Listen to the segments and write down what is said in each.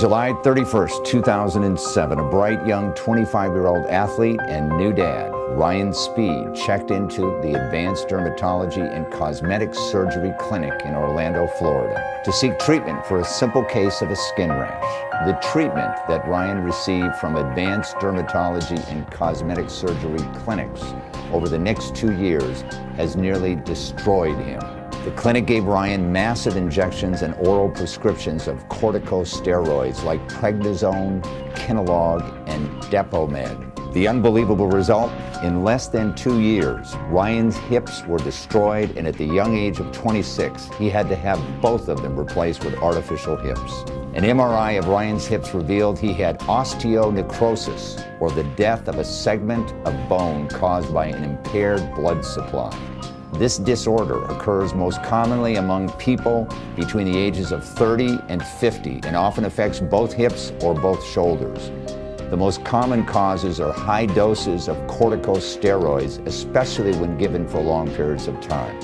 July 31st, 2007, a bright young 25-year-old athlete and new dad, Ryan Speed, checked into the Advanced Dermatology and Cosmetic Surgery Clinic in Orlando, Florida, to seek treatment for a simple case of a skin rash. The treatment that Ryan received from Advanced Dermatology and Cosmetic Surgery clinics over the next 2 years has nearly destroyed him. The clinic gave Ryan massive injections and oral prescriptions of corticosteroids like prednisone, Kinalog, and Depomed. The unbelievable result? In less than 2 years, Ryan's hips were destroyed, and at the young age of 26, he had to have both of them replaced with artificial hips. An MRI of Ryan's hips revealed he had osteonecrosis, or the death of a segment of bone caused by an impaired blood supply. This disorder occurs most commonly among people between the ages of 30 and 50 and often affects both hips or both shoulders. The most common causes are high doses of corticosteroids, especially when given for long periods of time.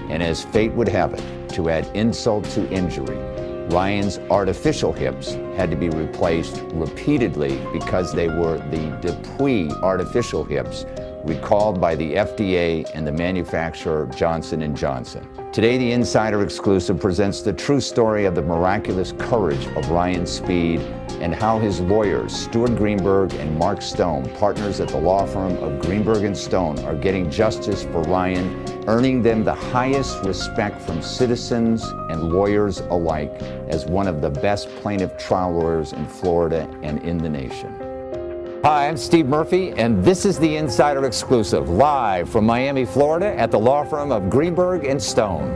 And as fate would have it, to add insult to injury, Ryan's artificial hips had to be replaced repeatedly because they were the Depuis artificial hips recalled by the FDA and the manufacturer Johnson & Johnson. Today, the Insider Exclusive presents the true story of the miraculous courage of Ryan Speed and how his lawyers, Stuart Greenberg and Mark Stone, partners at the law firm of Greenberg & Stone, are getting justice for Ryan, earning them the highest respect from citizens and lawyers alike as one of the best plaintiff trial lawyers in Florida and in the nation. Hi, I'm Steve Murphy, and this is the Insider Exclusive, live from Miami, Florida, at the law firm of Greenberg & Stone.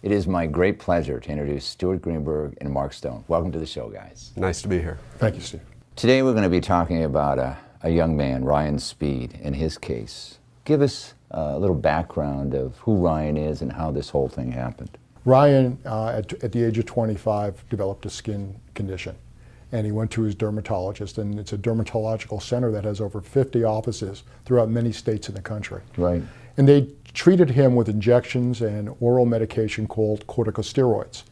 It is my great pleasure to introduce Stuart Greenberg and Mark Stone. Welcome to the show, guys. Nice to be here. Thank you, Steve. Today we're going to be talking about a young man, Ryan Speed, and his case. Give us a little background of who Ryan is and how this whole thing happened. Ryan, at the age of 25, developed a skin condition, and he went to his dermatologist, and it's a dermatological center that has over 50 offices throughout many states in the country. Right. And they treated him with injections and oral medication called corticosteroids,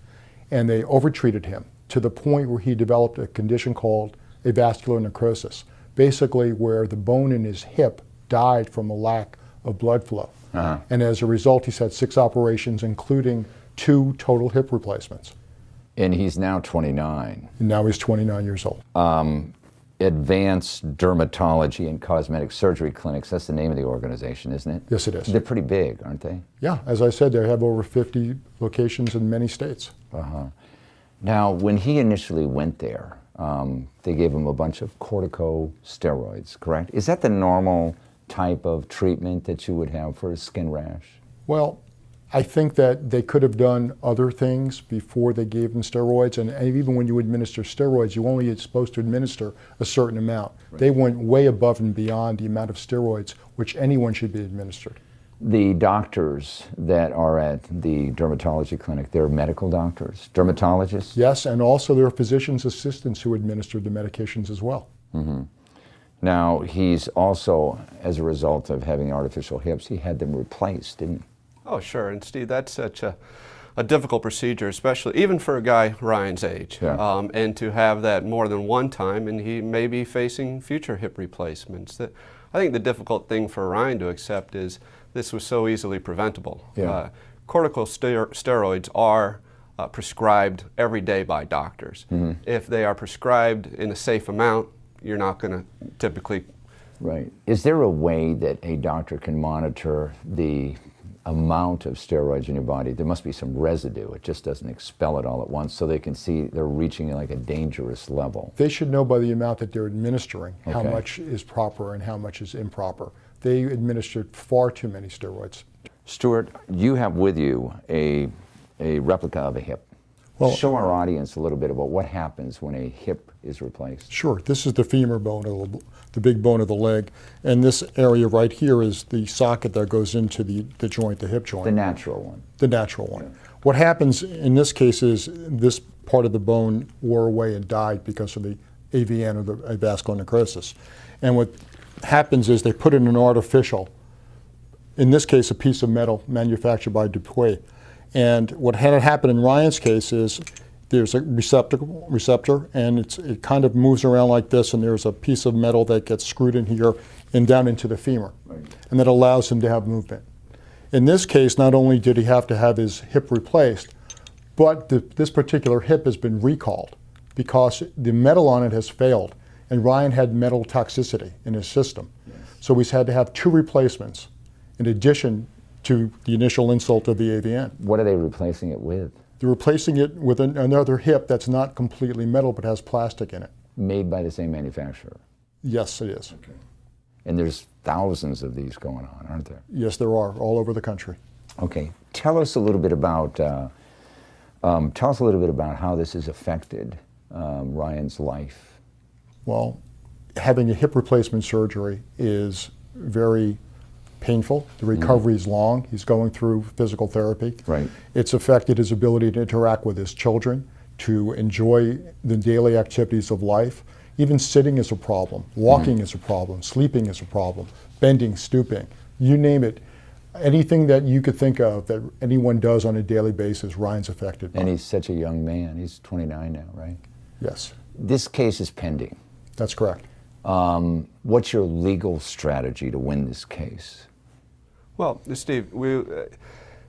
and they overtreated him to the point where he developed a condition called avascular necrosis, basically where the bone in his hip died from a lack of blood flow. And as a result, he's had 6 operations, including 2 total hip replacements. And he's now 29. And now he's 29 years old. Advanced Dermatology and Cosmetic Surgery Clinics, that's the name of the organization, isn't it? Yes, it is. They're pretty big, aren't they? Yeah, as I said, they have over 50 locations in many states. Now, when he initially went there, they gave him a bunch of corticosteroids, correct? Is that the normal type of treatment that you would have for a skin rash? Well, I think that they could have done other things before they gave him steroids, and even when you administer steroids, you only are supposed to administer a certain amount. Right. They went way above and beyond the amount of steroids which anyone should be administered. The doctors that are at the dermatology clinic, they're medical doctors, dermatologists? Yes, and also there are physician's assistants who administer the medications as well. Now, he's also, as a result of having artificial hips, he had them replaced, didn't he? Oh, sure. And Steve, that's such a difficult procedure, especially even for a guy Ryan's age. Yeah. And to have that more than one time, and he may be facing future hip replacements. I think the difficult thing for Ryan to accept is this was so easily preventable. Yeah. Corticosteroids are prescribed every day by doctors. If they are prescribed in a safe amount, you're not going to typically. Right. Is there a way that a doctor can monitor the amount of steroids in your body? There must be some residue. It just doesn't expel it all at once, so they can see they're reaching like a dangerous level. They should know by the amount that they're administering how much is proper and how much is improper. They administered far too many steroids. Stuart, you have with you a replica of a hip. Well, show our audience a little bit about what happens when a hip is replaced. Sure. This is the femur bone, the big bone of the leg, and this area right here is the socket that goes into the joint, the hip joint. The natural one. The natural one. Yeah. What happens in this case is this part of the bone wore away and died because of the AVN, or the avascular necrosis. And what happens is they put in an artificial, in this case a piece of metal manufactured by Dupuy. And what had happened in Ryan's case is there's a receptor, and it kind of moves around like this, and there's a piece of metal that gets screwed in here and down into the femur. Right. And that allows him to have movement. In this case, not only did he have to have his hip replaced, but this particular hip has been recalled because the metal on it has failed, and Ryan had metal toxicity in his system. Yes. So he's had to have 2 replacements in addition to the initial insult of the AVN. What are they replacing it with? They're replacing it with another hip that's not completely metal but has plastic in it. Made by the same manufacturer? Yes, it is. Okay. And there's thousands of these going on, aren't there? Yes, there are, all over the country. Okay. Tell us a little bit about how this has affected Ryan's life. Well, having a hip replacement surgery is very painful. The recovery is long. He's going through physical therapy. Right. It's affected his ability to interact with his children, to enjoy the daily activities of life. Even sitting is a problem, walking is a problem, sleeping is a problem, bending, stooping, you name it. Anything that you could think of that anyone does on a daily basis, Ryan's affected by. And he's such a young man. He's 29 now, right? Yes. This case is pending. That's correct. What's your legal strategy to win this case? Well, Steve,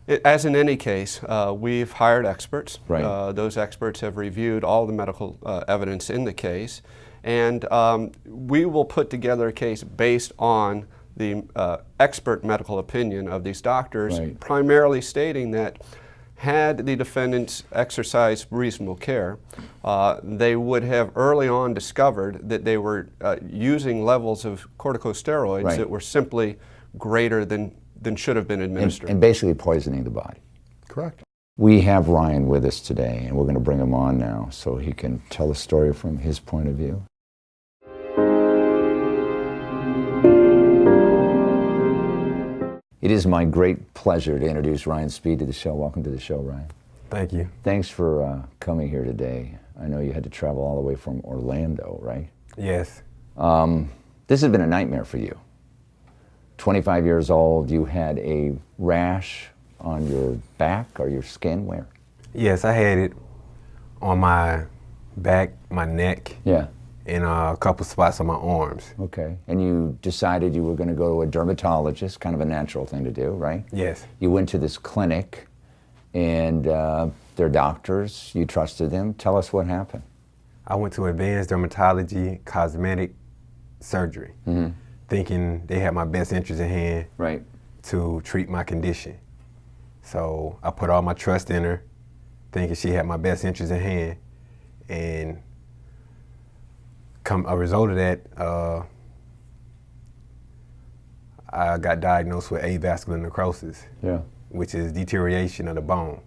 as in any case, we've hired experts. Right. Those experts have reviewed all the medical evidence in the case, and we will put together a case based on the expert medical opinion of these doctors, right, primarily stating that had the defendants exercised reasonable care, they would have early on discovered that they were using levels of corticosteroids, right, that were simply greater than should have been administered. And basically poisoning the body. Correct. We have Ryan with us today, and we're going to bring him on now so he can tell the story from his point of view. It is my great pleasure to introduce Ryan Speed to the show. Welcome to the show, Ryan. Thank you. Thanks for coming here today. I know you had to travel all the way from Orlando, right? Yes. This has been a nightmare for you. 25 years old, you had a rash on your back or your skin, where? Yes, I had it on my back, my neck, yeah, and a couple spots on my arms. Okay, and you decided you were going to go to a dermatologist, kind of a natural thing to do, right? Yes. You went to this clinic, and they're doctors, you trusted them. Tell us what happened. I went to advanced dermatology, cosmetic surgery, thinking they had my best interest in hand, right, to treat my condition. So I put all my trust in her, thinking she had my best interest in hand, and a result of that, I got diagnosed with avascular necrosis, yeah, which is deterioration of the bone.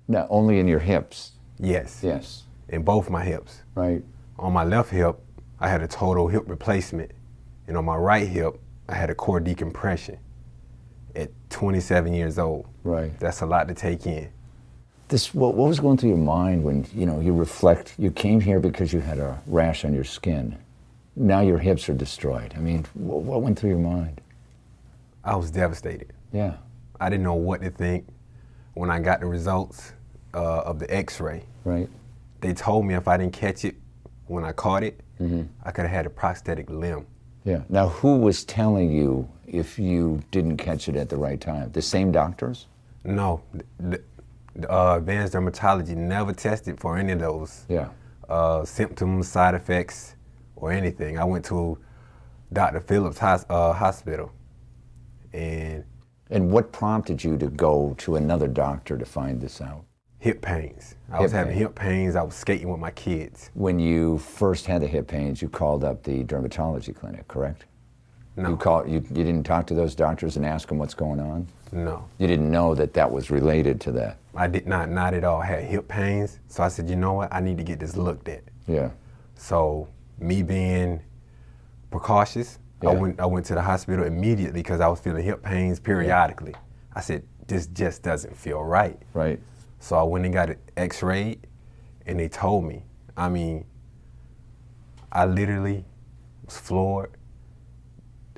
Now, only in your hips? Yes. Yes. In both my hips. Right. On my left hip, I had a total hip replacement, and on my right hip, I had a core decompression at 27 years old. Right. That's a lot to take in. What was going through your mind when, you reflect, you came here because you had a rash on your skin. Now your hips are destroyed. I mean, what went through your mind? I was devastated. Yeah. I didn't know what to think when I got the results of the x-ray. Right. They told me if I didn't catch it when I caught it, I could have had a prosthetic limb. Yeah. Now, who was telling you if you didn't catch it at the right time? The same doctors? No. The advanced dermatology never tested for any of those symptoms, side effects, or anything. I went to Dr. Phillips Hospital. And what prompted you to go to another doctor to find this out? Hip pains. I was having hip pains. I was skating with my kids. When you first had the hip pains, you called up the dermatology clinic, correct? No. You didn't talk to those doctors and ask them what's going on? No. You didn't know that was related to that? I did not at all. I had hip pains, so I said, you know what, I need to get this looked at. Yeah. So me being precautious, I went to the hospital immediately because I was feeling hip pains periodically. I said, this just doesn't feel right. Right. So I went and got it x-rayed, and they told me. I mean, I literally was floored.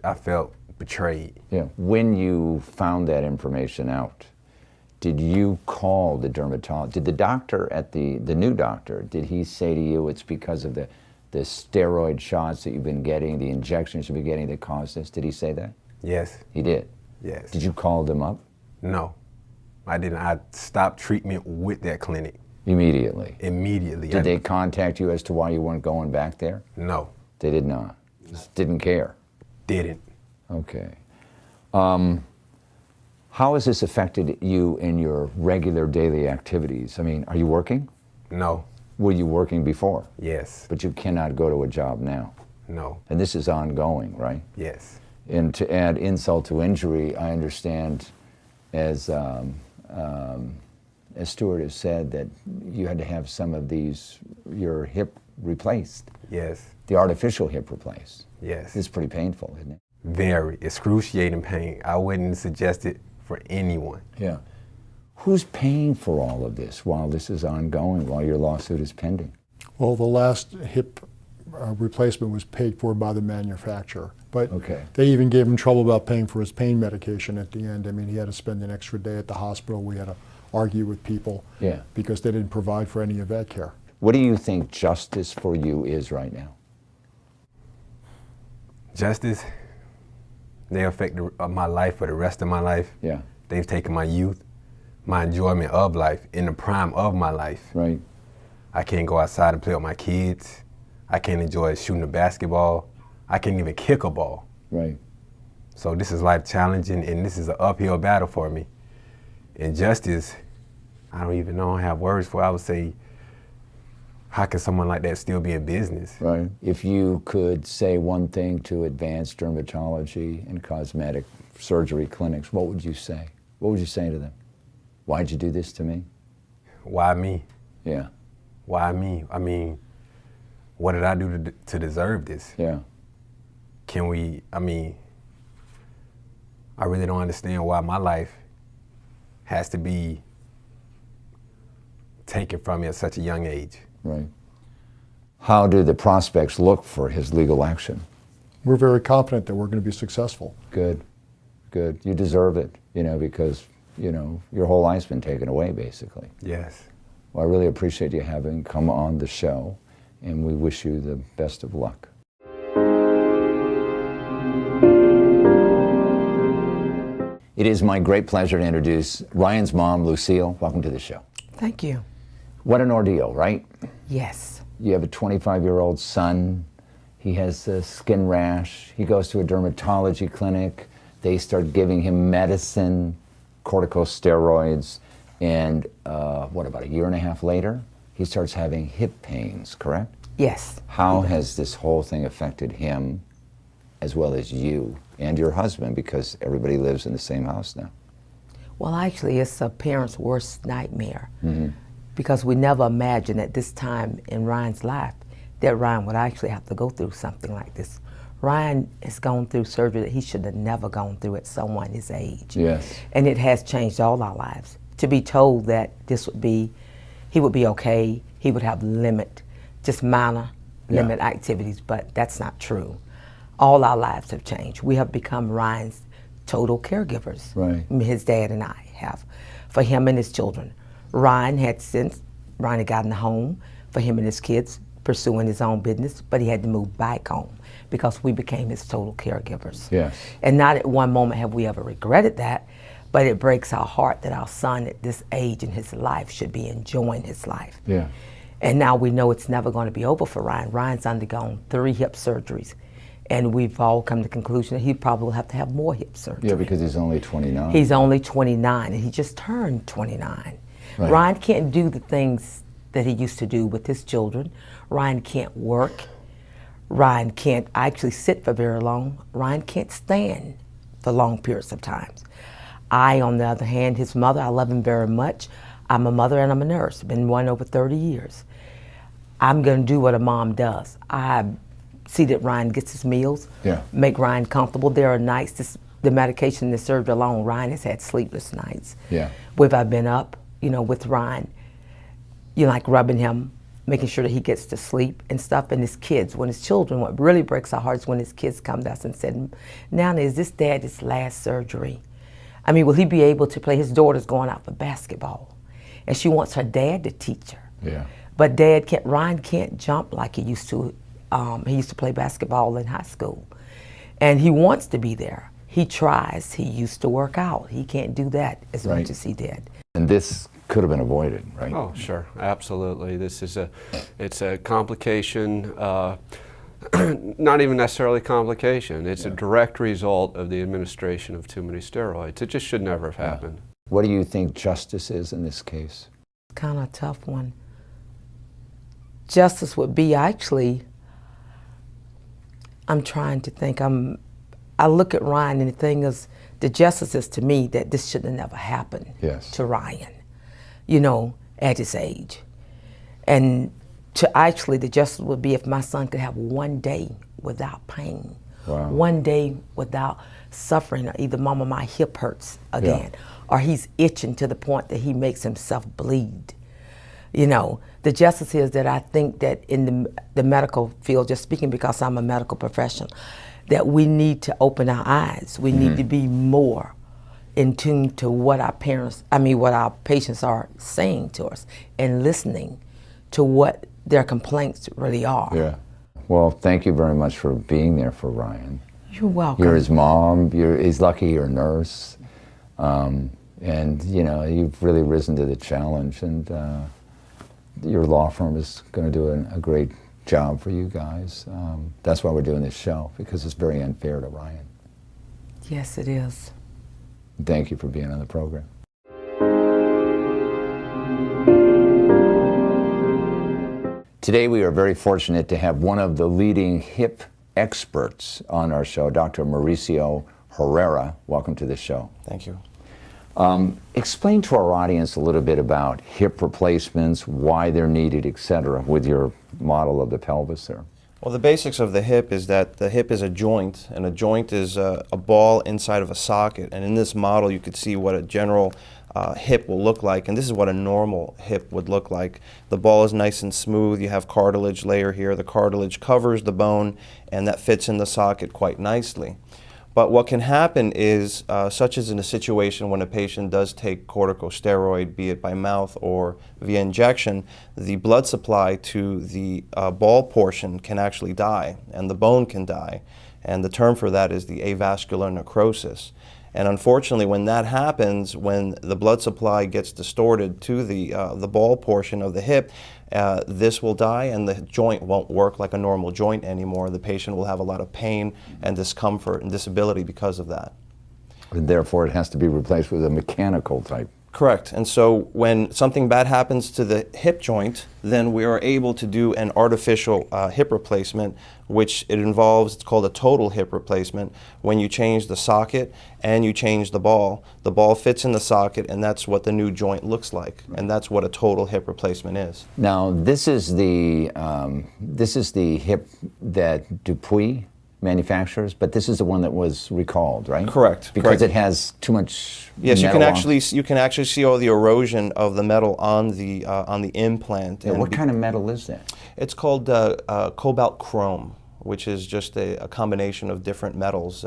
I felt betrayed. Yeah. When you found that information out, did you call the dermatologist? Did the doctor at the new doctor, did he say to you it's because of the steroid shots that you've been getting, the injections you've been getting that caused this? Did he say that? Yes. He did? Yes. Did you call them up? No, I didn't. I stopped treatment with that clinic. Immediately? Immediately. Did they contact you as to why you weren't going back there? No. They did not? Just didn't care? Didn't. Okay. How has this affected you in your regular daily activities? I mean, are you working? No. Were you working before? Yes. But you cannot go to a job now? No. And this is ongoing, right? Yes. And to add insult to injury, I understand, as Stuart has said, that you had to have some of your hip replaced. Yes. The artificial hip replaced. Yes. It's pretty painful, isn't it? Very excruciating pain. I wouldn't suggest it for anyone. Yeah. Who's paying for all of this while this is ongoing, while your lawsuit is pending? Well, the last hip replacement was paid for by the manufacturer, but they even gave him trouble about paying for his pain medication at the end. I mean, he had to spend an extra day at the hospital. We had to argue with people because they didn't provide for any of that care. What do you think justice for you is right now? Justice? They affect my life for the rest of my life. Yeah. They've taken my youth, my enjoyment of life, in the prime of my life. Right. I can't go outside and play with my kids. I can't enjoy shooting a basketball. I can't even kick a ball. Right. So this is life challenging, and this is an uphill battle for me. And justice, I don't even know, I have words for it. I would say, how can someone like that still be in business? Right. If you could say one thing to advanced dermatology and cosmetic surgery clinics, what would you say? What would you say to them? Why'd you do this to me? Why me? Yeah. Why me? I mean, what did I do to deserve this? Yeah. Can we, I mean, I really don't understand why my life has to be taken from me at such a young age. Right. How do the prospects look for his legal action? We're very confident that we're going to be successful. Good. Good. You deserve it, because, your whole life's been taken away, basically. Yes. Well, I really appreciate you having come on the show, and we wish you the best of luck. It is my great pleasure to introduce Ryan's mom, Lucille. Welcome to the show. Thank you. What an ordeal, right? Yes. You have a 25-year-old son. He has a skin rash. He goes to a dermatology clinic. They start giving him medicine, corticosteroids, and about a year and a half later, he starts having hip pains, correct? Yes. How has this whole thing affected him, as well as you and your husband, because everybody lives in the same house now? Well, actually, it's a parent's worst nightmare. Mm-hmm. Because we never imagined at this time in Ryan's life that Ryan would actually have to go through something like this. Ryan has gone through surgery that he should have never gone through at someone his age. Yes. And it has changed all our lives. To be told that he would be okay, he would have just minor limit activities, but that's not true. All our lives have changed. We have become Ryan's total caregivers. Right. His dad and I have, for him and his children. Ryan had gotten a home for him and his kids, pursuing his own business, but he had to move back home because we became his total caregivers. Yes. And not at one moment have we ever regretted that, but it breaks our heart that our son at this age in his life should be enjoying his life. Yeah. And now we know it's never going to be over for Ryan. Ryan's undergone 3 hip surgeries, and we've all come to the conclusion that he probably will have to have more hip surgery. Yeah, because he's only 29. He's only 29, and he just turned 29. Right. Ryan can't do the things that he used to do with his children. Ryan can't work. Ryan can't actually sit for very long. Ryan can't stand for long periods of time. I, on the other hand, his mother, I love him very much. I'm a mother and I'm a nurse. Been one over 30 years. I'm going to do what a mom does. I see that Ryan gets his meals, make Ryan comfortable. There are nights, the medication, the surgery alone, Ryan has had sleepless nights. Yeah. Where I've been up, with Ryan, like rubbing him, making sure that he gets to sleep and stuff. And his kids, when his children, what really breaks our hearts when his kids come to us and said, "Nana, is this Dad's last surgery? I mean, will he be able to play?" His daughter's going out for basketball, and she wants her dad to teach her. Yeah. But Ryan can't jump like he used to. He used to play basketball in high school, and he wants to be there. He tries. He used to work out. He can't do that as much as he did. And this could have been avoided, right? Oh, sure, absolutely. It's a complication, not even necessarily complication. It's a direct result of the administration of too many steroids. It just should never have happened. What do you think justice is in this case? Kind of a tough one. Justice would be I'm trying to think. I look at Ryan, and the thing is, the justice is to me that this should have never happened to Ryan, at his age. And the justice would be if my son could have one day without pain, one day without suffering, or either "Mama, my hip hurts again," or he's itching to the point that he makes himself bleed. The justice is that I think that in the medical field, just speaking because I'm a medical professional, that we need to open our eyes. We need to be more in tune to what our patients are saying to us, and listening to what their complaints really are. Yeah. Well, thank you very much for being there for Ryan. You're welcome. You're his mom. He's lucky you're a nurse. And, you've really risen to the challenge, and your law firm is going to do a great job for you guys. That's why we're doing this show, because it's very unfair to Ryan. Yes, it is. Thank you for being on the program. Today we are very fortunate to have one of the leading hip experts on our show, Dr. Mauricio Herrera. Welcome to the show. Thank you. Explain to our audience a little bit about hip replacements, why they're needed, etc., with your model of the pelvis there. Well, the basics of the hip is that the hip is a joint, and a joint is a ball inside of a socket. And in this model, you could see what a general hip will look like, and this is what a normal hip would look like. The ball is nice and smooth. You have cartilage layer here. The cartilage covers the bone, and that fits in the socket quite nicely. But what can happen is, such as in a situation when a patient does take corticosteroid, be it by mouth or via injection, the blood supply to the ball portion can actually die, and the bone can die. And the term for that is the avascular necrosis. And unfortunately, when that happens, when the blood supply gets distorted to the ball portion of the hip, this will die, and the joint won't work like a normal joint anymore. The patient will have a lot of pain and discomfort and disability because of that. And therefore, it has to be replaced with a mechanical type. Correct. And so when something bad happens to the hip joint, then we are able to do an artificial hip replacement, which it involves, it's called a total hip replacement, when you change the socket and you change the ball. The ball fits in the socket, and that's what the new joint looks like. And that's what a total hip replacement is. Now, this is the hip that Dupuis manufacturers, but this is the one that was recalled, right? Correct. Because it has too much Yes, metal you can actually see all the erosion of the metal on the implant. Yeah, what kind of metal is that? It's called cobalt chrome, which is just a combination of different metals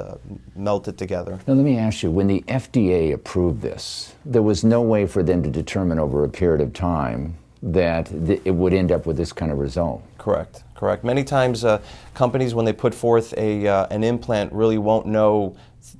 melted together. Now let me ask you, when the FDA approved this, there was no way for them to determine over a period of time that it would end up with this kind of result. Correct. Correct. Many times companies, when they put forth an implant, really won't know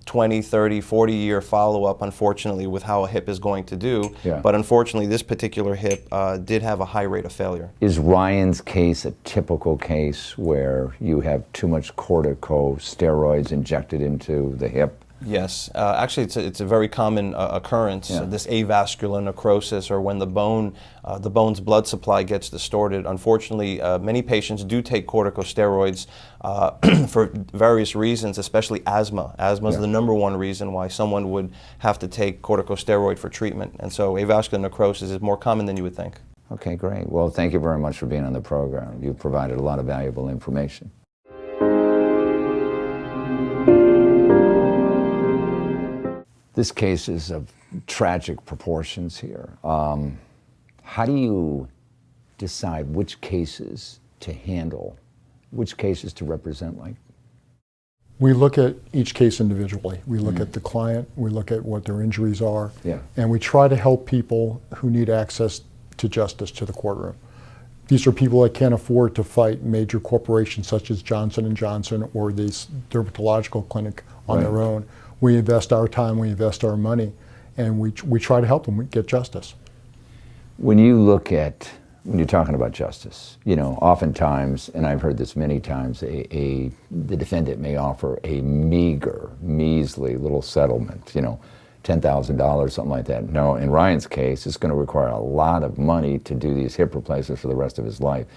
20, 30, 40-year follow-up, unfortunately, with how a hip is going to do. Yeah. But unfortunately, this particular hip did have a high rate of failure. Is Ryan's case a typical case where you have too much corticosteroids injected into the hip? Yes, actually it's a very common occurrence, this avascular necrosis, or when the bone's blood supply gets distorted. Unfortunately, many patients do take corticosteroids for various reasons, especially asthma. Asthma is the #1 reason why someone would have to take corticosteroid for treatment, and so avascular necrosis is more common than you would think. Okay, great. Well, thank you very much for being on the program. You provided a lot of valuable information. This case is of tragic proportions here. How do you decide which cases to handle, which cases to represent? Like, we look at each case individually. We look at the client, we look at what their injuries are, and we try to help people who need access to justice to the courtroom. These are people that can't afford to fight major corporations such as Johnson & Johnson or this dermatological clinic on their own. We invest our time, we invest our money, and we try to help them get justice. When you look at, when you're talking about justice, you know, oftentimes, and I've heard this many times, the defendant may offer a measly little settlement, you know, $10,000, something like that. No, in Ryan's case, it's going to require a lot of money to do these hip replacements for the rest of his life.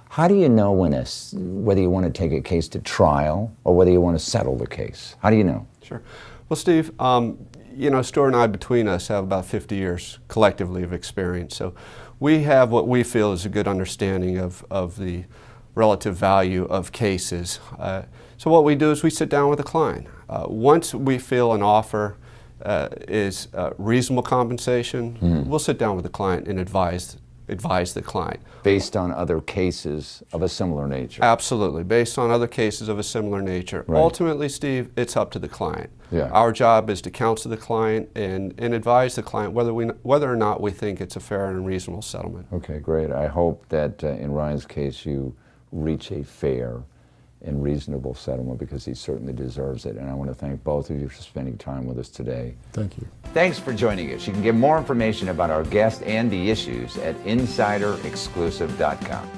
How do you know whether you want to take a case to trial or whether you want to settle the case? How do you know? Sure. Well, Steve, you know, Stuart and I, between us, have about 50 years collectively of experience. So we have what we feel is a good understanding of the relative value of cases. So what we do is we sit down with the client. Once we feel an offer is reasonable compensation, we'll sit down with the client and advise the client. Based on other cases of a similar nature? Absolutely, based on other cases of a similar nature. Right. Ultimately, Steve, it's up to the client. Yeah. Our job is to counsel the client and advise the client whether or not we think it's a fair and reasonable settlement. Okay, great. I hope that in Ryan's case you reach a fair and reasonable settlement, because he certainly deserves it. And I want to thank both of you for spending time with us today. Thank you. Thanks for joining us. You can get more information about our guest and the issues at InsiderExclusive.com.